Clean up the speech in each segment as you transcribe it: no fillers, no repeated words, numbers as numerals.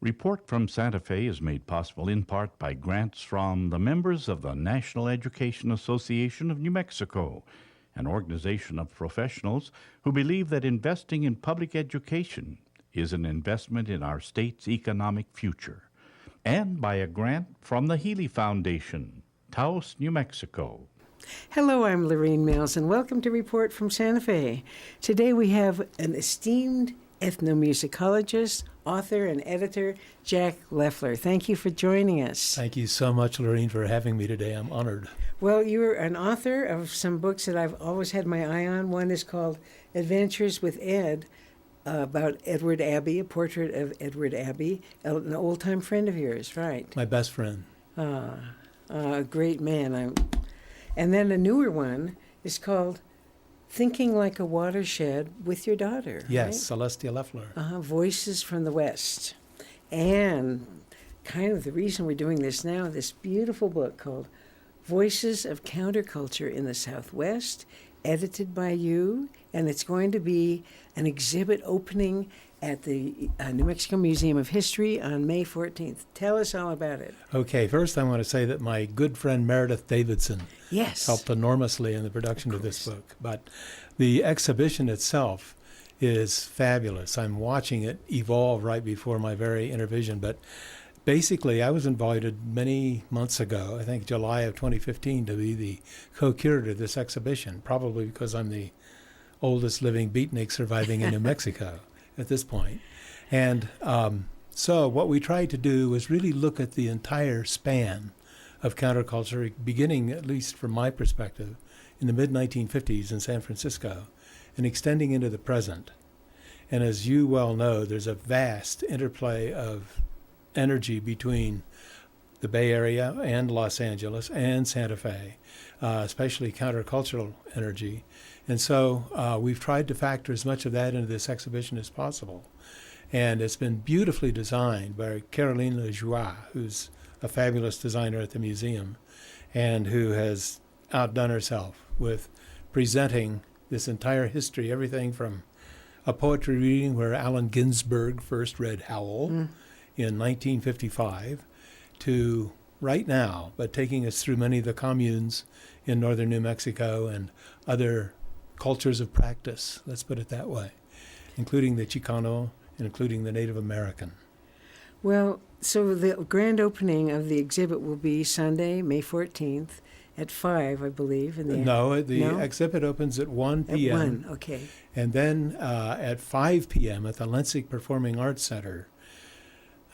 Report from Santa Fe is made possible in part by grants from the members of the National Education Association of New Mexico, an organization of professionals who believe that investing in public education is an investment in our state's economic future, and by a grant from the Healy Foundation, Taos, New Mexico. Hello, I'm Lorraine Mills, and welcome to Report from Santa Fe. Today we have an esteemed ethnomusicologist, author, and editor, Jack Loeffler. Thank you for joining us. Thank you so much, Lorraine, for having me today. I'm honored. Well, you're an author of some books that I've always had my eye on. One is called Adventures with Ed, about Edward Abbey, a portrait of Edward Abbey, an old-time friend of yours, right? My best friend. A great man. And then a newer one is called Thinking Like a Watershed with Your Daughter. Yes, right? Celestia Loeffler. Voices from the West. And kind of the reason we're doing this now, this beautiful book called Voices of Counterculture in the Southwest, edited by you, and it's going to be an exhibit opening at the New Mexico Museum of History on May 14th. Tell us all about it. Okay, first I want to say that my good friend Meredith Davidson helped enormously in the production of this book. But the exhibition itself is fabulous. I'm watching it evolve right before my very inner vision. But basically, I was invited many months ago, I think July of 2015, to be the co-curator of this exhibition, probably because I'm the oldest living beatnik surviving in New Mexico at this point. And so what we tried to do was really look at the entire span of counterculture, beginning, at least from my perspective, in the mid-1950s in San Francisco and extending into the present. And as you well know, there's a vast interplay of energy between the Bay Area and Los Angeles and Santa Fe, especially countercultural energy. And so we've tried to factor as much of that into this exhibition as possible. And it's been beautifully designed by Caroline Lejoie, who's a fabulous designer at the museum and who has outdone herself with presenting this entire history, everything from a poetry reading where Allen Ginsberg first read Howl in 1955 to right now, but taking us through many of the communes in northern New Mexico and other cultures of practice, let's put it that way, including the Chicano and including the Native American. Well, so the grand opening of the exhibit will be Sunday, May 14th at 5, I believe. No, the exhibit opens at 1 p.m. At 1, okay. And then at 5 p.m. at the Lensing Performing Arts Center,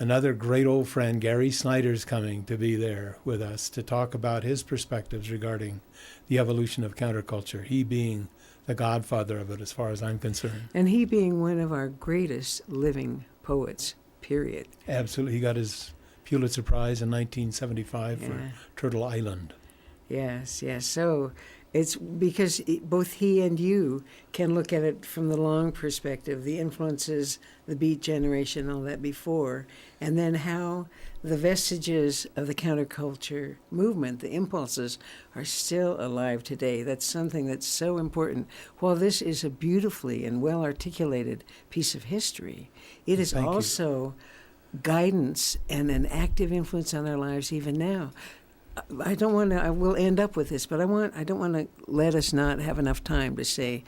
another great old friend, Gary Snyder's coming to be there with us to talk about his perspectives regarding the evolution of counterculture, he being the godfather of it as far as I'm concerned. And he being one of our greatest living poets, period. Absolutely. He got his Pulitzer Prize in 1975 for Turtle Island. Yes. So it's because both he and you can look at it from the long perspective, the influences, the Beat generation, all that before, and then how the vestiges of the counterculture movement, the impulses, are still alive today. That's something that's so important. While this is a beautifully and well-articulated piece of history, it is also guidance and an active influence on our lives even now. I will end up with this, but I don't want to let us not have enough time to say,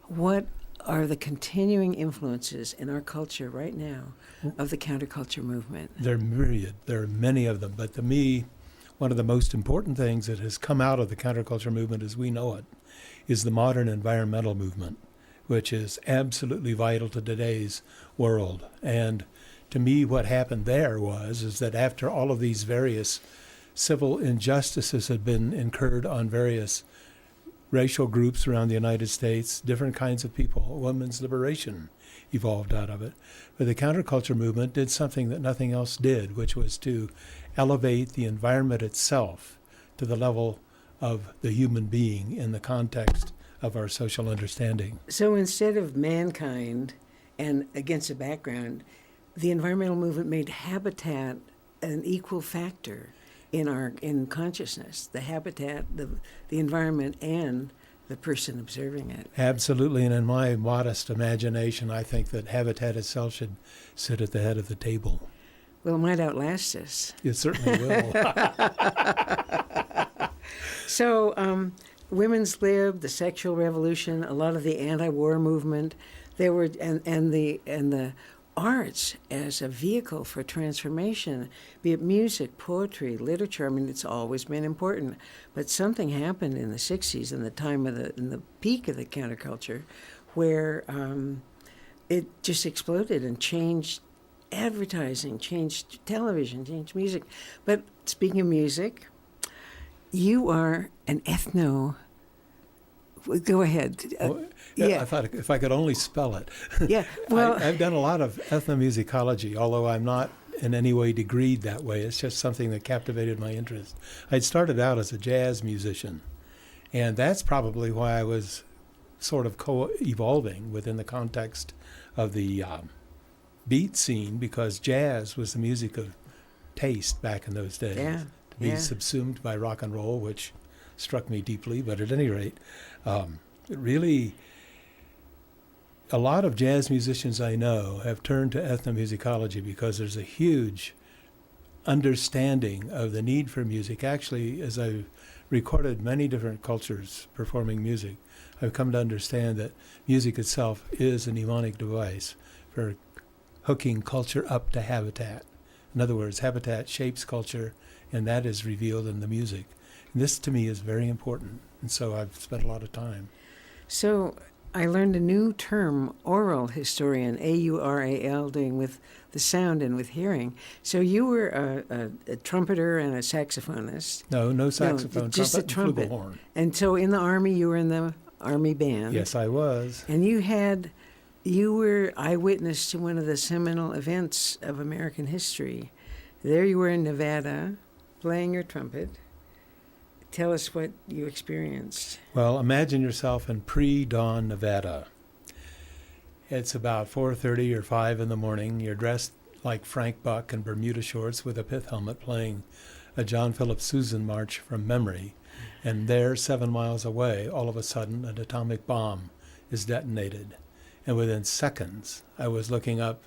what are the continuing influences in our culture right now of the counterculture movement? They're myriad. There are many of them. But to me, one of the most important things that has come out of the counterculture movement as we know it is the modern environmental movement, which is absolutely vital to today's world. And to me, what happened there is that after all of these various civil injustices had been incurred on various racial groups around the United States, different kinds of people, women's liberation evolved out of it. But the counterculture movement did something that nothing else did, which was to elevate the environment itself to the level of the human being in the context of our social understanding. So instead of mankind and against a background, the environmental movement made habitat an equal factor in consciousness, the habitat, the environment, and the person observing it. Absolutely, and in my modest imagination, I think that habitat itself should sit at the head of the table. Well, it might outlast us. It certainly will. So, women's lib, the sexual revolution, a lot of the anti-war movement, there were and the arts as a vehicle for transformation, be it music, poetry, literature. I mean, it's always been important. But something happened in the '60s, in the peak of the counterculture, where it just exploded and changed advertising, changed television, changed music. But speaking of music, you are an ethno. Go ahead. Yeah, I thought if I could only spell it. Yeah, well, I've done a lot of ethnomusicology, although I'm not in any way degreed that way. It's just something that captivated my interest. I'd started out as a jazz musician, and that's probably why I was sort of co-evolving within the context of the beat scene, because jazz was the music of taste back in those days. Yeah, to be subsumed by rock and roll, which struck me deeply, but at any rate, really, a lot of jazz musicians I know have turned to ethnomusicology because there's a huge understanding of the need for music. Actually, as I've recorded many different cultures performing music, I've come to understand that music itself is a mnemonic device for hooking culture up to habitat. In other words, habitat shapes culture, and that is revealed in the music. And this, to me, is very important, and so I've spent a lot of time. So I learned a new term, aural historian, A-U-R-A-L, doing with the sound and with hearing. So you were a trumpeter and a saxophonist. No saxophone, just trumpet, a trumpet. and flugelhorn. And so in the Army, you were in the Army band. Yes, I was. And you were eyewitness to one of the seminal events of American history. There you were in Nevada, playing your trumpet. Tell us what you experienced. Well, imagine yourself in pre-dawn Nevada. It's about 4:30 or 5 in the morning. You're dressed like Frank Buck in Bermuda shorts with a pith helmet, playing a John Philip Sousa march from memory. And there, 7 miles away, all of a sudden, an atomic bomb is detonated. And within seconds, I was looking up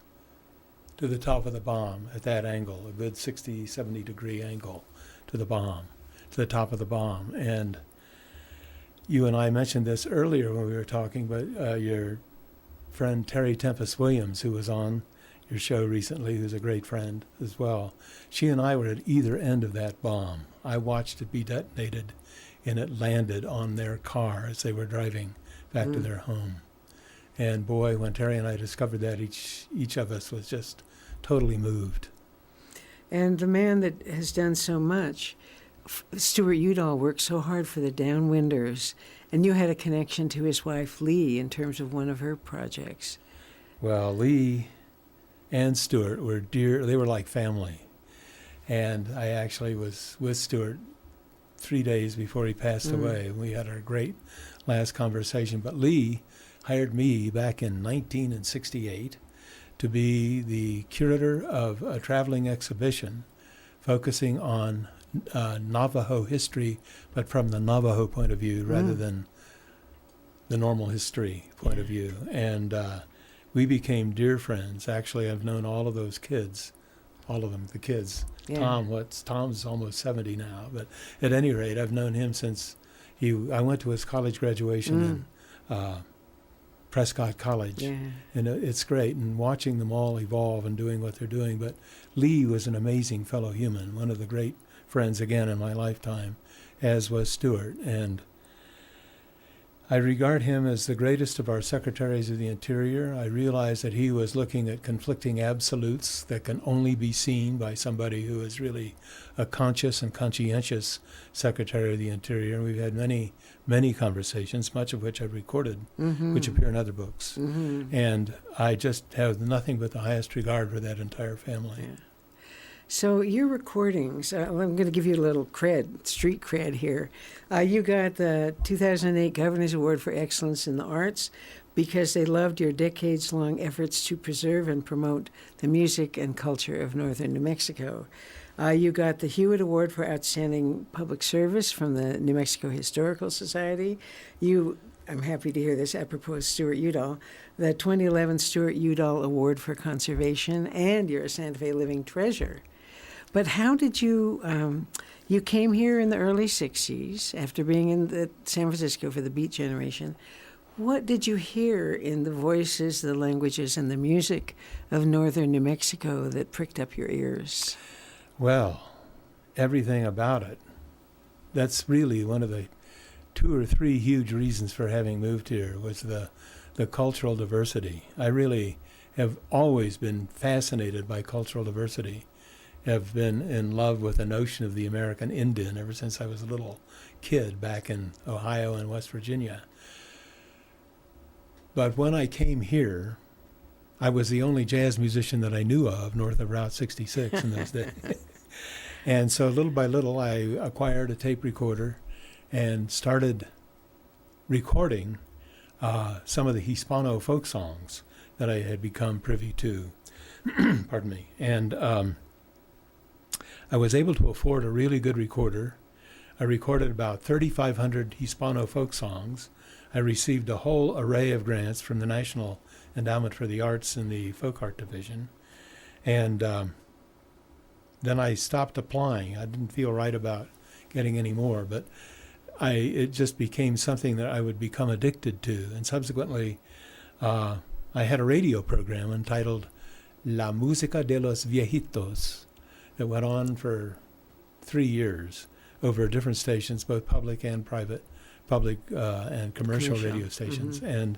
to the top of the bomb at that angle, a good 60, 70 degree angle to the bomb, to the top of the bomb. And you and I mentioned this earlier when we were talking, but your friend Terry Tempest Williams, who was on your show recently, who's a great friend as well, she and I were at either end of that bomb. I watched it be detonated, and it landed on their car as they were driving back to their home. And boy, when Terry and I discovered that, each of us was just totally moved. And the man that has done so much, Stuart Udall, worked so hard for the Downwinders, and you had a connection to his wife, Lee, in terms of one of her projects. Well, Lee and Stuart were dear. They were like family. And I actually was with Stuart 3 days before he passed away. We had our great last conversation. But Lee hired me back in 1968 to be the curator of a traveling exhibition focusing on Navajo history, but from the Navajo point of view rather than the normal history point of view. And we became dear friends. Actually, I've known all of those kids, all of them, the kids. Yeah. Tom's almost 70 now, but at any rate, I've known him since I went to his college graduation in Prescott College. Yeah. And it's great, and watching them all evolve and doing what they're doing. But Lee was an amazing fellow human, one of the great friends, again, in my lifetime, as was Stuart. And I regard him as the greatest of our secretaries of the Interior. I realize that he was looking at conflicting absolutes that can only be seen by somebody who is really a conscious and conscientious Secretary of the Interior. And we've had many, many conversations, much of which I've recorded, which appear in other books. And I just have nothing but the highest regard for that entire family. Yeah. So your recordings, I'm going to give you a little street cred here. You got the 2008 Governor's Award for Excellence in the Arts because they loved your decades-long efforts to preserve and promote the music and culture of northern New Mexico. You got the Hewitt Award for Outstanding Public Service from the New Mexico Historical Society. You I'm happy to hear this apropos Stuart Udall, the 2011 Stuart Udall Award for Conservation, and you're a Santa Fe Living Treasure. But how did you, you came here in the early 60s after being in San Francisco for the Beat Generation. What did you hear in the voices, the languages, and the music of northern New Mexico that pricked up your ears? Well, everything about it. That's really one of the 2 or 3 huge reasons for having moved here was the cultural diversity. I really have always been fascinated by cultural diversity. Have been in love with the notion of the American Indian ever since I was a little kid back in Ohio and West Virginia. But when I came here, I was the only jazz musician that I knew of north of Route 66 in those days. And so little by little, I acquired a tape recorder and started recording some of the Hispano folk songs that I had become privy to. Pardon me. And I was able to afford a really good recorder. I recorded about 3,500 Hispano folk songs. I received a whole array of grants from the National Endowment for the Arts in the Folk Art Division. And then I stopped applying. I didn't feel right about getting any more, but it just became something that I would become addicted to. And subsequently, I had a radio program entitled La Música de los Viejitos that went on for 3 years over different stations, both public and private, public and commercial radio stations. Mm-hmm. And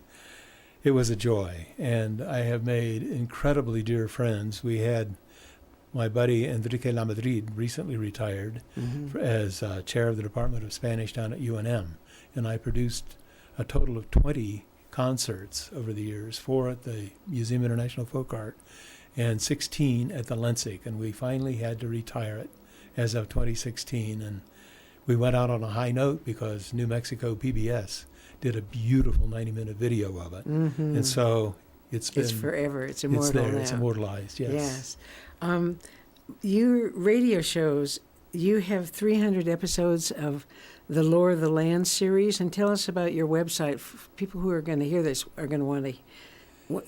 it was a joy. And I have made incredibly dear friends. We had my buddy Enrique Lamadrid recently retired as chair of the Department of Spanish down at UNM. And I produced a total of 20 concerts over the years, 4 at the Museum of International Folk Art and 16 at the Lensig. And we finally had to retire it as of 2016. And we went out on a high note because New Mexico PBS did a beautiful 90-minute video of it. Mm-hmm. And so it's forever. It's immortal. It's there. Now. It's immortalized, yes. Yes. Your radio shows, you have 300 episodes of the Lore of the Land series. And tell us about your website. People who are going to hear this are going to want to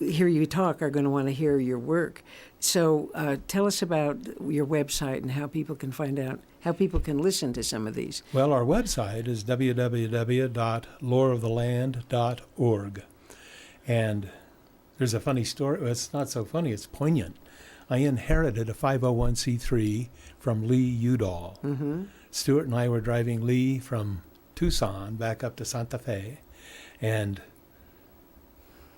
hear you talk, are going to want to hear your work. So tell us about your website and how people can find out, how people can listen to some of these. Well, our website is www.loreoftheland.org. And there's a funny story. Well, it's not so funny, it's poignant. I inherited a 501c3 from Lee Udall. Mm-hmm. Stuart and I were driving Lee from Tucson back up to Santa Fe, and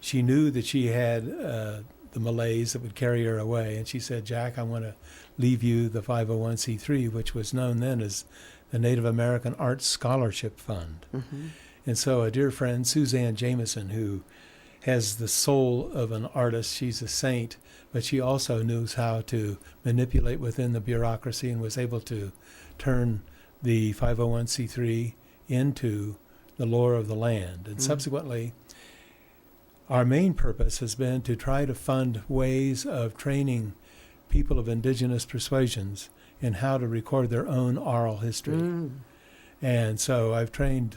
she knew that she had the malaise that would carry her away, and she said, Jack, I want to leave you the 501c3, which was known then as the Native American Arts Scholarship Fund. Mm-hmm. And so a dear friend, Suzanne Jameson, who has the soul of an artist, she's a saint, but she also knows how to manipulate within the bureaucracy and was able to turn the 501c3 into the Lore of the Land. And subsequently, our main purpose has been to try to fund ways of training people of indigenous persuasions in how to record their own oral history. And so I've trained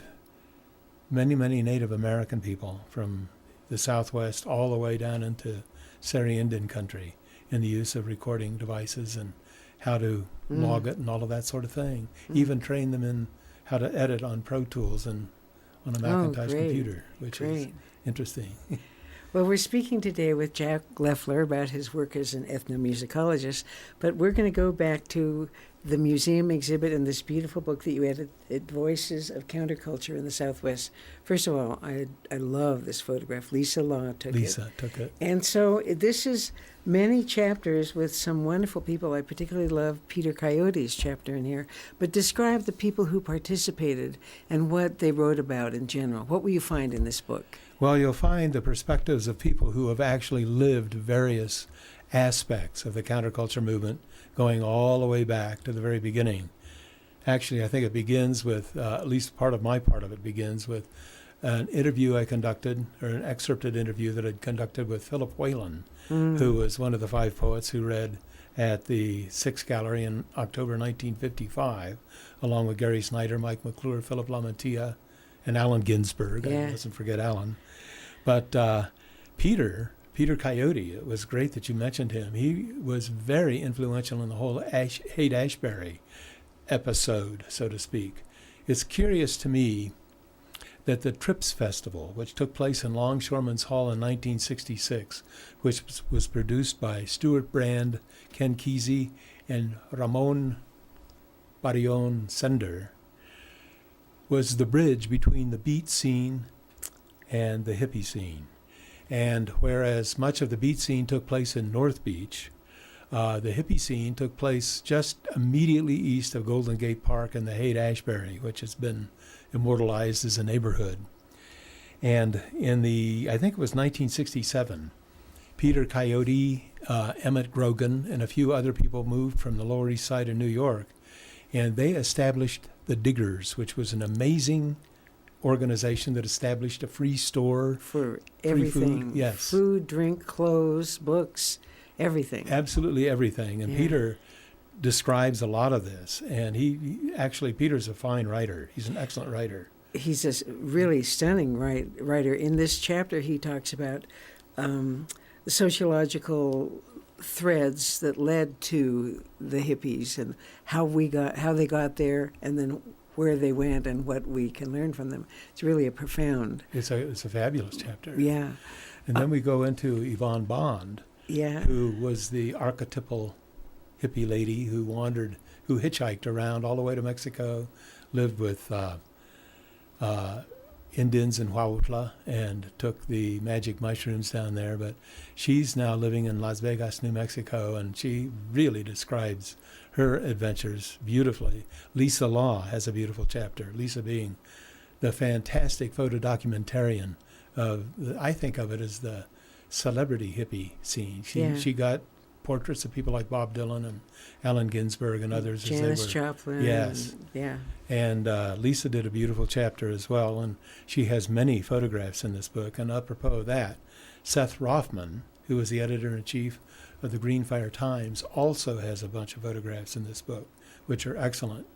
many, many Native American people from the Southwest all the way down into Seri Indian country in the use of recording devices and how to log it and all of that sort of thing. Even train them in how to edit on Pro Tools and on a Macintosh computer, which is interesting. Well, we're speaking today with Jack Loeffler about his work as an ethnomusicologist, but we're going to go back to the museum exhibit and this beautiful book that you edited, Voices of Counterculture in the Southwest. First of all, I love this photograph. Lisa Law took it. And so this is many chapters with some wonderful people. I particularly love Peter Coyote's chapter in here. But describe the people who participated and what they wrote about in general. What will you find in this book? Well, you'll find the perspectives of people who have actually lived various aspects of the counterculture movement, going all the way back to the very beginning. Actually, I think it begins with, at least part of it begins with an interview I conducted, or an excerpted interview that I'd conducted with Philip Whalen, who was one of the 5 poets who read at the Six Gallery in October 1955, along with Gary Snyder, Mike McClure, Philip Lamantia, and Allen Ginsberg. Yeah. Let's not forget Allen. But Peter Coyote, it was great that you mentioned him. He was very influential in the whole Haight-Ashbury episode, so to speak. It's curious to me that the Trips Festival, which took place in Longshoremen's Hall in 1966, which was produced by Stuart Brand, Ken Kesey, and Ramon Barillon Sender, was the bridge between the beat scene and the hippie scene. And whereas much of the beat scene took place in North Beach, the hippie scene took place just immediately east of Golden Gate Park and the Haight-Ashbury, which has been immortalized as a neighborhood. And in I think it was 1967, Peter Coyote, Emmett Grogan, and a few other people moved from the Lower East Side of New York, and they established the Diggers, which was an amazing organization that established a free store. For free everything. Food, yes. Food, drink, clothes, books, everything. Absolutely everything. And Yeah. Peter describes a lot of this. And Peter's a fine writer. He's an excellent writer. He's a really stunning writer. In this chapter, he talks about the sociological threads that led to the hippies and how they got there, and then where they went and what we can learn from them. It's really a profound. It's a fabulous chapter. Yeah. And then we go into Yvonne Bond, Yeah. who was the archetypal hippie lady who hitchhiked around all the way to Mexico, lived with Indians in Huautla, and took the magic mushrooms down there. But she's now living in Las Vegas, New Mexico, and she really describes her adventures beautifully. Lisa Law has a beautiful chapter, Lisa being the fantastic photodocumentarian I think of it as the celebrity hippie scene. She got portraits of people like Bob Dylan and Allen Ginsberg and others. Janis Joplin. Yes. And Lisa did a beautiful chapter as well, and she has many photographs in this book. And apropos of that, Seth Rothman, who was the editor-in-chief of the Greenfire Times, also has a bunch of photographs in this book, which are excellent.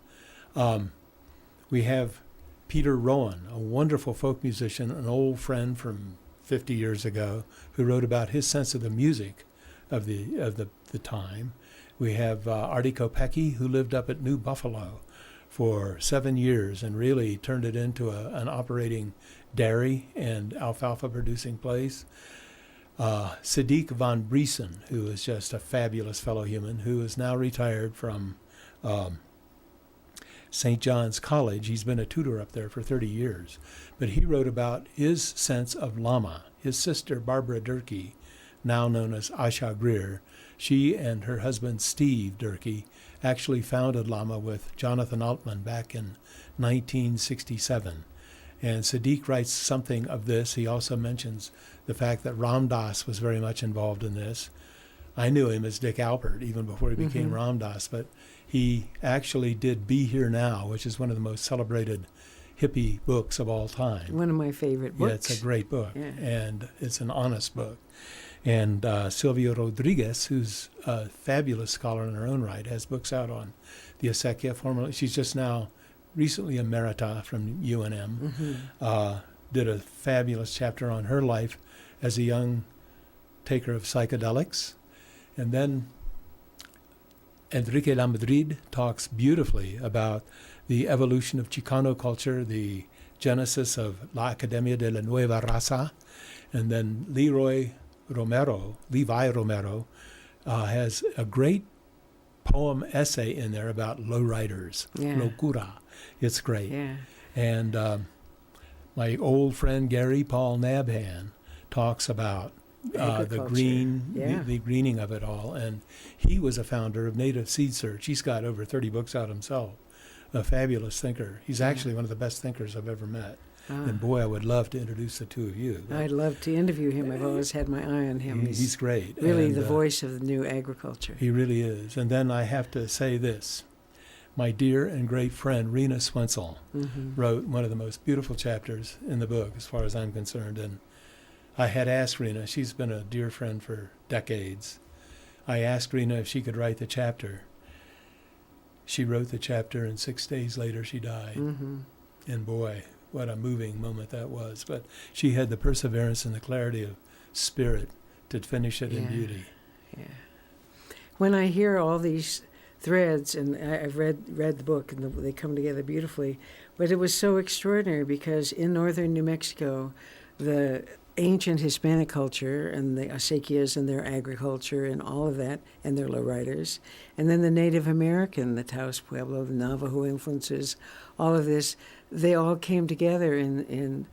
We have Peter Rowan, a wonderful folk musician, an old friend from 50 years ago, who wrote about his sense of the music of the time. We have Artie Kopecky, who lived up at New Buffalo for 7 years and really turned it into an operating dairy and alfalfa producing place. Sadiq von Briesen, who is just a fabulous fellow human, who is now retired from St. John's College. He's been a tutor up there for 30 years. But he wrote about his sense of Lama. His sister, Barbara Durkee, now known as Asha Greer, she and her husband, Steve Durkee, actually founded Lama with Jonathan Altman back in 1967. And Sadiq writes something of this. He also mentions the fact that Ram Dass was very much involved in this. I knew him as Dick Alpert even before he became Ram Dass, but he actually did Be Here Now, which is one of the most celebrated hippie books of all time. One of my favorite books. Yeah, it's a great book, Yeah. and it's an honest book. And Silvia Rodriguez, who's a fabulous scholar in her own right, has books out on the acequia. Formerly, she's just now recently emerita from UNM. Did a fabulous chapter on her life as a young taker of psychedelics. And then Enrique Lamadrid talks beautifully about the evolution of Chicano culture, the genesis of La Academia de la Nueva Raza. And then Levi Romero, has a great poem essay in there about lowriders, locura. It's great. Yeah. And my old friend Gary Paul Nabhan talks about the greening of it all. And he was a founder of Native Seed Search. He's got over 30 books out himself. A fabulous thinker. He's actually one of the best thinkers I've ever met. And boy, I would love to introduce the two of you. I'd love to interview him. I've always had my eye on him. He's great. Really and, the voice of the new agriculture. He really is. And then I have to say this. My dear and great friend, Rena Swensel, wrote one of the most beautiful chapters in the book, as far as I'm concerned. And I had asked Rena, she's been a dear friend for decades. I asked Rena if she could write the chapter. She wrote the chapter, and 6 days later she died. And boy, what a moving moment that was. But she had the perseverance and the clarity of spirit to finish it in beauty. Yeah. When I hear all these threads, and I've read the book, and they come together beautifully, but it was so extraordinary because in northern New Mexico, the ancient Hispanic culture and the acequias and their agriculture and all of that, and their lowriders, and then the Native American, the Taos Pueblo, the Navajo influences, all of this, they all came together in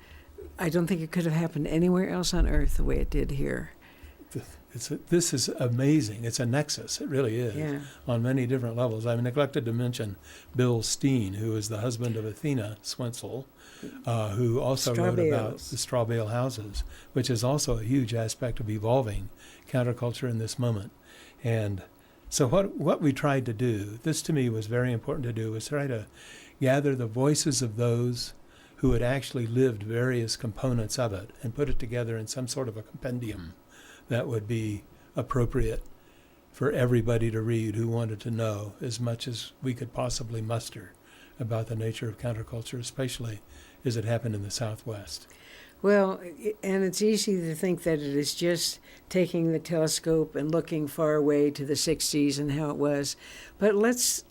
I don't think it could have happened anywhere else on earth the way it did here. This is amazing. It's a nexus. It really is, on many different levels. I neglected to mention Bill Steen, who is the husband of Athena Swensel, who also wrote about the straw bale houses, which is also a huge aspect of evolving counterculture in this moment. And so what we tried to do, this to me was very important to do, was try to gather the voices of those who had actually lived various components of it and put it together in some sort of a compendium that would be appropriate for everybody to read who wanted to know as much as we could possibly muster about the nature of counterculture, especially as it happened in the Southwest. Well, and it's easy to think that it is just taking the telescope and looking far away to the 60s and how it was. But let's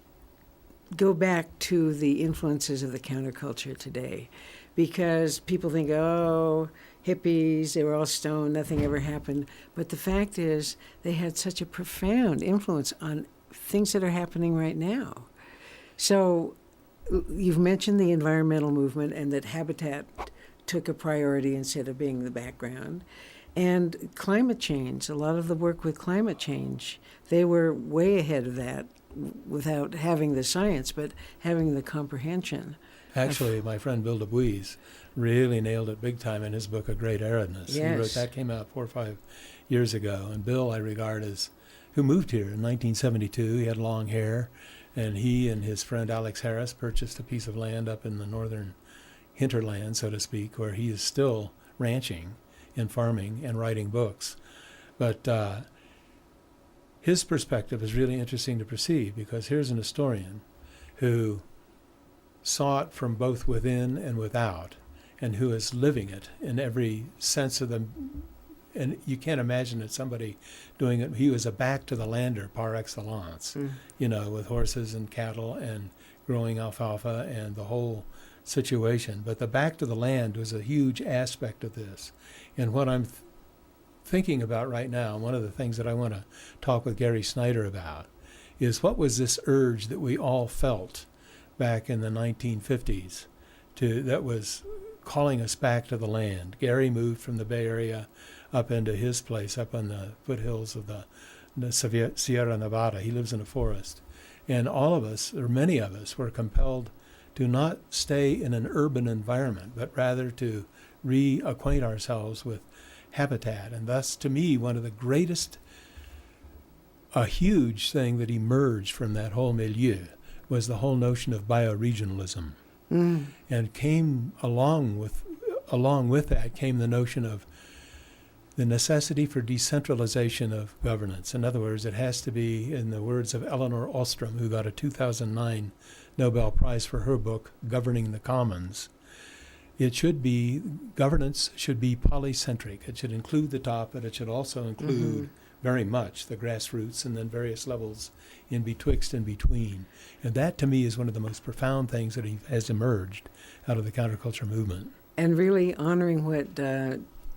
go back to the influences of the counterculture today, because people think, oh, hippies, they were all stoned, nothing ever happened. But the fact is, they had such a profound influence on things that are happening right now. So you've mentioned the environmental movement and that habitat took a priority instead of being the background. And climate change, a lot of the work with climate change, they were way ahead of that without having the science, but having the comprehension. Actually, my friend Bill DuBois really nailed it big time in his book, A Great Aridness. Yes. He wrote that, came out 4 or 5 years ago. And Bill, I regard as, who moved here in 1972. He had long hair, and he and his friend Alex Harris purchased a piece of land up in the northern hinterland, so to speak, where he is still ranching and farming and writing books. But his perspective is really interesting to perceive, because here's an historian who saw it from both within and without, and who is living it in every sense of them. And you can't imagine that somebody doing it. He was a back to the lander par excellence, with horses and cattle and growing alfalfa and the whole situation. But the back to the land was a huge aspect of this. And what I'm thinking about right now, one of the things that I want to talk with Gary Snyder about, is what was this urge that we all felt back in the 1950s that was calling us back to the land. Gary moved from the Bay Area up into his place up on the foothills of the Sierra Nevada. He lives in a forest. And all of us, or many of us, were compelled to not stay in an urban environment, but rather to reacquaint ourselves with habitat. And thus, to me, one of the greatest, a huge thing that emerged from that whole milieu was the whole notion of bioregionalism. And came along with that came the notion of the necessity for decentralization of governance. In other words, it has to be, in the words of Elinor Ostrom, who got a 2009 Nobel Prize for her book, Governing the Commons, governance should be polycentric. It should include the top, but it should also include very much the grassroots and then various levels in betwixt and between. And that, to me, is one of the most profound things that has emerged out of the counterculture movement. And really honoring what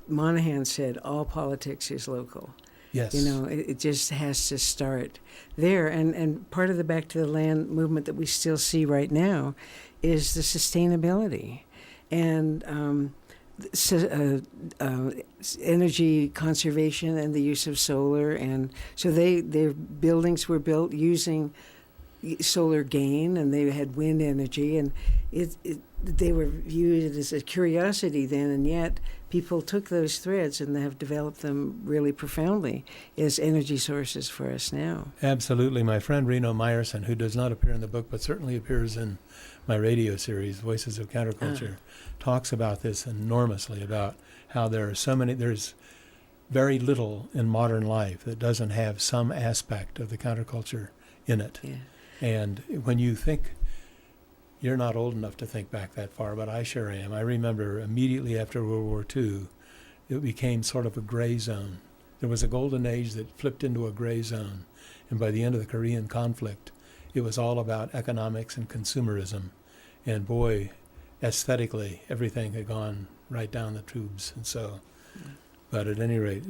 Monahan said, all politics is local. Yes. It just has to start there. And part of the Back to the Land movement that we still see right now is the sustainability and energy conservation and the use of solar. And so their buildings were built using solar gain, and they had wind energy, and they were viewed as a curiosity then, and yet people took those threads and have developed them really profoundly as energy sources for us now. Absolutely. My friend Reno Meyerson, who does not appear in the book but certainly appears in my radio series, Voices of Counterculture, talks about this enormously, about how there's very little in modern life that doesn't have some aspect of the counterculture in it. Yeah. And when you think You're not old enough to think back that far, but I sure am. I remember immediately after World War II, it became sort of a gray zone. There was a golden age that flipped into a gray zone. And by the end of the Korean conflict, it was all about economics and consumerism. And boy, aesthetically, everything had gone right down the tubes. And so, but at any rate.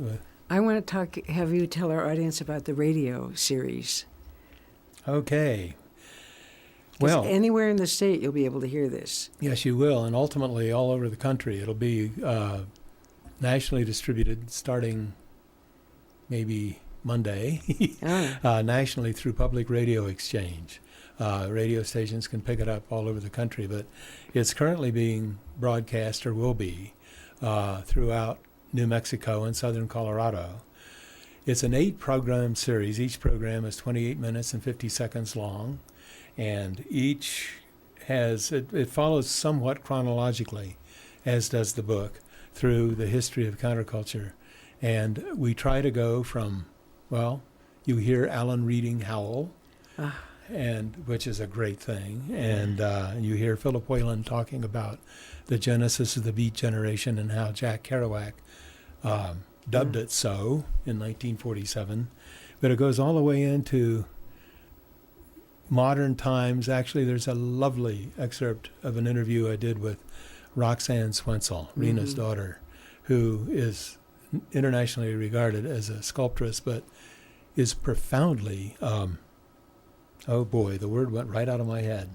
I want to have you tell our audience about the radio series. Okay. Well, anywhere in the state, you'll be able to hear this. Yes, you will. And ultimately, all over the country, it'll be nationally distributed starting maybe Monday, nationally through Public Radio Exchange. Radio stations can pick it up all over the country, but it's currently being broadcast, or will be, throughout New Mexico and southern Colorado. It's an 8-program series. Each program is 28 minutes and 50 seconds long, and each has, it follows somewhat chronologically, as does the book, through the history of counterculture. And we try to go from, well, you hear Alan reading Howl, and which is a great thing, and you hear Philip Whalen talking about the genesis of the Beat Generation and how Jack Kerouac dubbed it so in 1947. But it goes all the way into modern times. Actually, there's a lovely excerpt of an interview I did with Roxanne Swensel, Rena's daughter, who is internationally regarded as a sculptress, but is profoundly, oh boy, the word went right out of my head.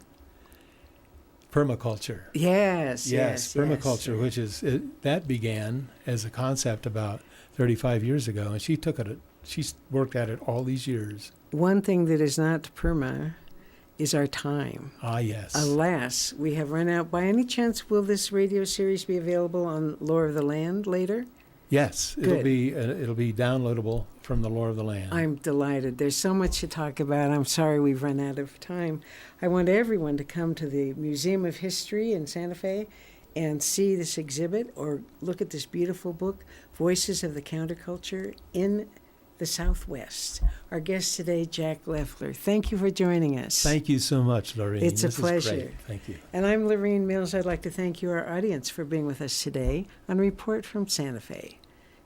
Permaculture. Yes, permaculture, yes. Which is, that began as a concept about 35 years ago, and she took it, she's worked at it all these years. One thing that is not perma is our time. Ah, yes. Alas, we have run out. By any chance, will this radio series be available on Lore of the Land later? Yes, Good. it'll be downloadable from the Lore of the Land. I'm delighted. There's so much to talk about. I'm sorry we've run out of time. I want everyone to come to the Museum of History in Santa Fe and see this exhibit or look at this beautiful book, Voices of the Counterculture in the Southwest. Our guest today, Jack Loeffler. Thank you for joining us. Thank you so much, Lorene. It's this a pleasure. Is great. Thank you. And I'm Lorene Mills. I'd like to thank you, our audience, for being with us today on Report from Santa Fe.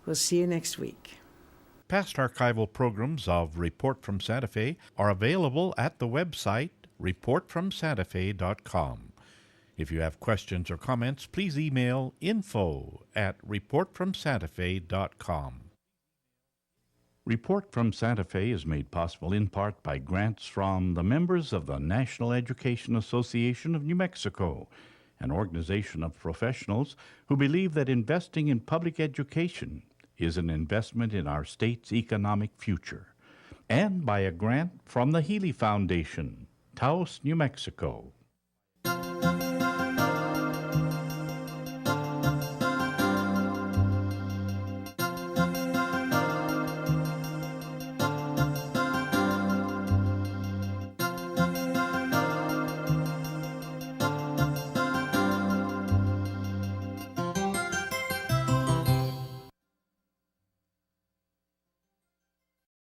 We'll see you next week. Past archival programs of Report from Santa Fe are available at the website reportfromsantafe.com. If you have questions or comments, please email info@reportfromsantafe.com. Report from Santa Fe is made possible in part by grants from the members of the National Education Association of New Mexico, an organization of professionals who believe that investing in public education is an investment in our state's economic future, and by a grant from the Healy Foundation, Taos, New Mexico.